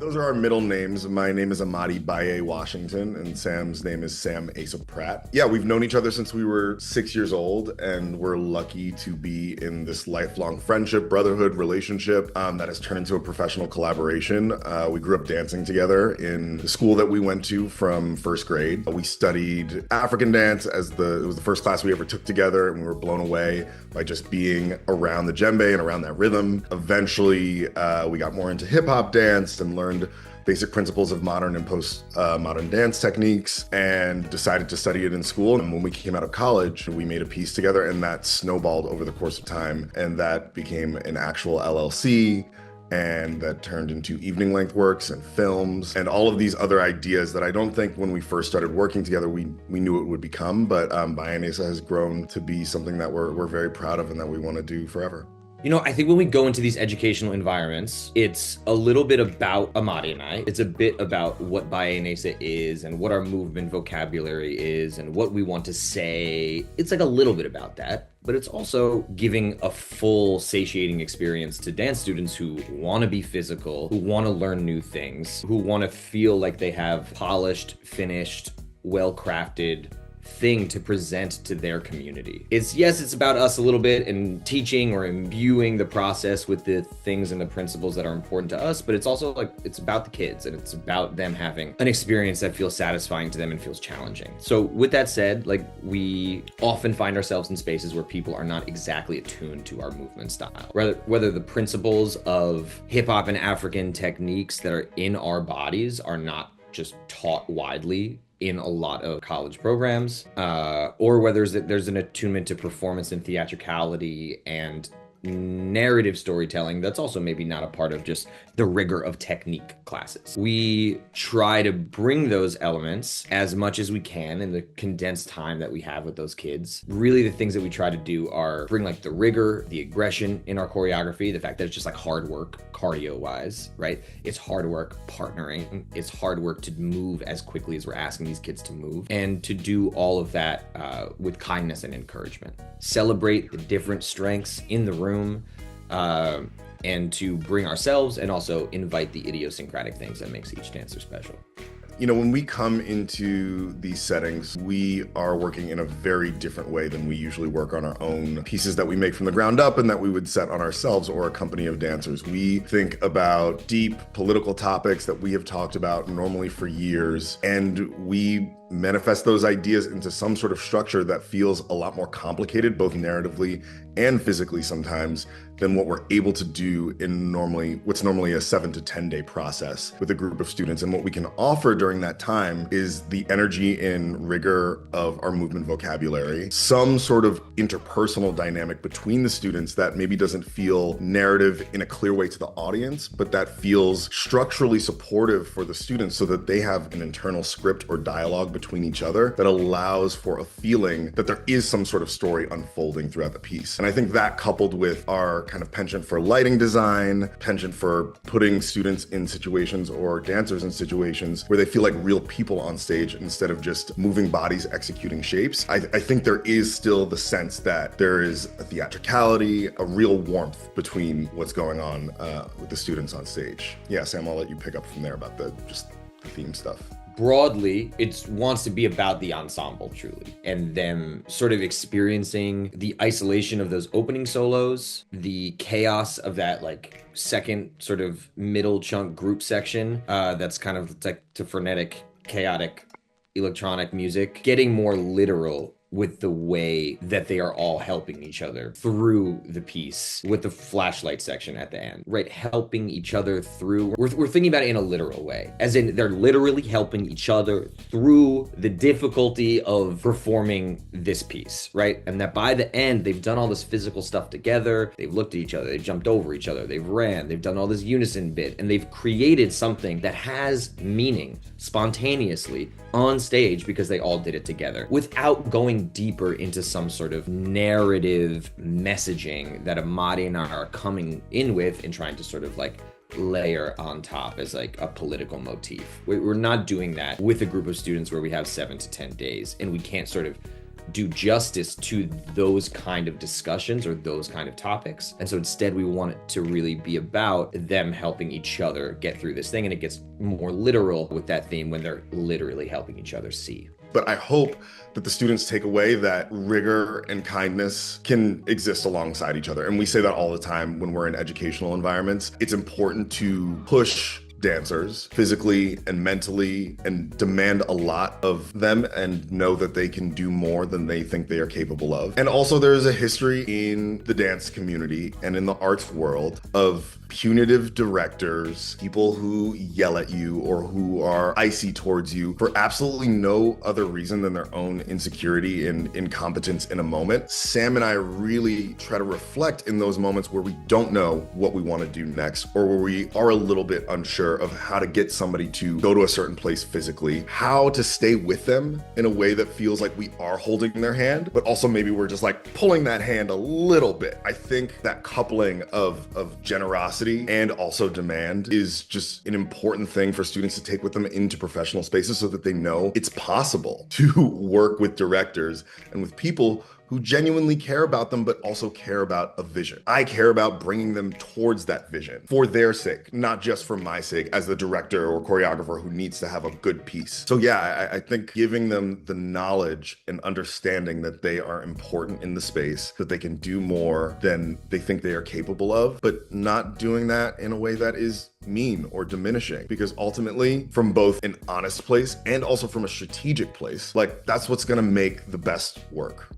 Those are our middle names. My name is Amadi Baye Washington, and Sam's name is Sam Asa Pratt. Yeah, we've known each other since we were 6 years old, and we're lucky to be in this lifelong friendship, brotherhood, relationship that has turned into a professional collaboration. We grew up dancing together in the school that we went to from first grade. We studied African dance it was the first class we ever took together, and we were blown away by just being around the djembe and around that rhythm. Eventually, we got more into hip hop dance and learned basic principles of modern and post-modern dance techniques, and decided to study it in school. And when we came out of college, we made a piece together, and that snowballed over the course of time, and that became an actual LLC, and that turned into evening length works and films and all of these other ideas that I don't think when we first started working together we knew it would become. But Baye Asa has grown to be something that we're very proud of and that we want to do forever. You know, I think when we go into these educational environments, it's a little bit about Amadi and I. It's a bit about what Baye Asa is and what our movement vocabulary is and what we want to say. It's like a little bit about that, but it's also giving a full satiating experience to dance students who want to be physical, who want to learn new things, who want to feel like they have polished, finished, well-crafted thing to present to their community. It's about us a little bit and teaching or imbuing the process with the things and the principles that are important to us, but it's also like, it's about the kids and it's about them having an experience that feels satisfying to them and feels challenging. So with that said, like, we often find ourselves in spaces where people are not exactly attuned to our movement style. Whether the principles of hip hop and African techniques that are in our bodies are not just taught widely in a lot of college programs, or whether there's an attunement to performance and theatricality and narrative storytelling that's also maybe not a part of just the rigor of technique classes. We try to bring those elements as much as we can in the condensed time that we have with those kids. Really, the things that we try to do are bring like the rigor, the aggression in our choreography, the fact that it's just like hard work, cardio wise, right? It's hard work partnering. It's hard work to move as quickly as we're asking these kids to move, and to do all of that with kindness and encouragement. Celebrate the different strengths in the room, and to bring ourselves and also invite the idiosyncratic things that makes each dancer special. You know, when we come into these settings, we are working in a very different way than we usually work on our own pieces that we make from the ground up and that we would set on ourselves or a company of dancers. We think about deep political topics that we have talked about normally for years, and we manifest those ideas into some sort of structure that feels a lot more complicated, both narratively and physically sometimes, than what we're able to do in what's normally a 7 to 10 day process with a group of students. And what we can offer during that time is the energy and rigor of our movement vocabulary, some sort of interpersonal dynamic between the students that maybe doesn't feel narrative in a clear way to the audience, but that feels structurally supportive for the students so that they have an internal script or dialogue between each other that allows for a feeling that there is some sort of story unfolding throughout the piece. And I think that, coupled with our kind of penchant for lighting design, penchant for putting students in situations or dancers in situations where they feel like real people on stage instead of just moving bodies executing shapes, I think there is still the sense that there is a theatricality, a real warmth between what's going on with the students on stage. Yeah, Sam, I'll let you pick up from there about the theme stuff. Broadly, it wants to be about the ensemble truly, and them sort of experiencing the isolation of those opening solos, the chaos of that like second sort of middle chunk group section that's kind of like to frenetic, chaotic electronic music, getting more literal with the way that they are all helping each other through the piece with the flashlight section at the end, right? Helping each other through. We're thinking about it in a literal way, as in they're literally helping each other through the difficulty of performing this piece, right? And that by the end, they've done all this physical stuff together. They've looked at each other, they've jumped over each other, they've ran, they've done all this unison bit, and they've created something that has meaning spontaneously on stage because they all did it together without going deeper into some sort of narrative messaging that Amadi and I are coming in with and trying to sort of like layer on top as like a political motif. We're not doing that with a group of students where we have 7 to 10 days and we can't sort of do justice to those kind of discussions or those kind of topics. And so instead we want it to really be about them helping each other get through this thing, and it gets more literal with that theme when they're literally helping each other see. But I hope that the students take away that rigor and kindness can exist alongside each other. And we say that all the time when we're in educational environments. It's important to push dancers physically and mentally and demand a lot of them and know that they can do more than they think they are capable of. And also there's a history in the dance community and in the arts world of punitive directors, people who yell at you or who are icy towards you for absolutely no other reason than their own insecurity and incompetence in a moment. Sam and I really try to reflect in those moments where we don't know what we want to do next, or where we are a little bit unsure of how to get somebody to go to a certain place physically, how to stay with them in a way that feels like we are holding their hand, but also maybe we're just like pulling that hand a little bit. I think that coupling of generosity and also demand is just an important thing for students to take with them into professional spaces, so that they know it's possible to work with directors and with people who genuinely care about them, but also care about a vision. I care about bringing them towards that vision for their sake, not just for my sake as the director or choreographer who needs to have a good piece. So yeah, I think giving them the knowledge and understanding that they are important in the space, that they can do more than they think they are capable of, but not doing that in a way that is mean or diminishing, because ultimately from both an honest place and also from a strategic place, like that's what's gonna make the best work.